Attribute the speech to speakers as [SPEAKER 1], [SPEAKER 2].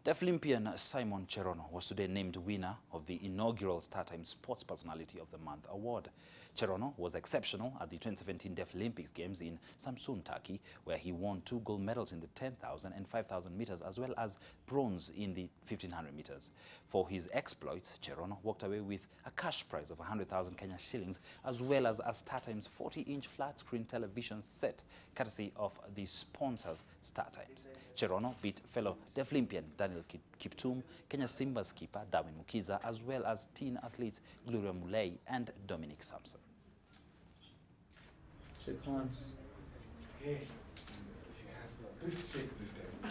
[SPEAKER 1] Deaflympian Simon Cherono was today named winner of the inaugural StarTimes Sports Personality of the Month award. Cherono was exceptional at the 2017 Deaflympics Games in Samsun, Turkey, where he won 2 gold medals in the 10,000 and 5,000 meters, as well as bronze in the 1,500 meters. For his exploits, Cherono walked away with a cash prize of 100,000 Kenya shillings, as well as a StarTimes 40-inch flat-screen television set, courtesy of the sponsors StarTimes. Cherono beat fellow Deaflympian Daniel Kiptum, Kenya Simba's keeper Darwin Mukiza, as well as teen athletes Gloria Mulei and Dominic Sampson.
[SPEAKER 2] Shake hands.
[SPEAKER 3] Okay. Let's shake this guy.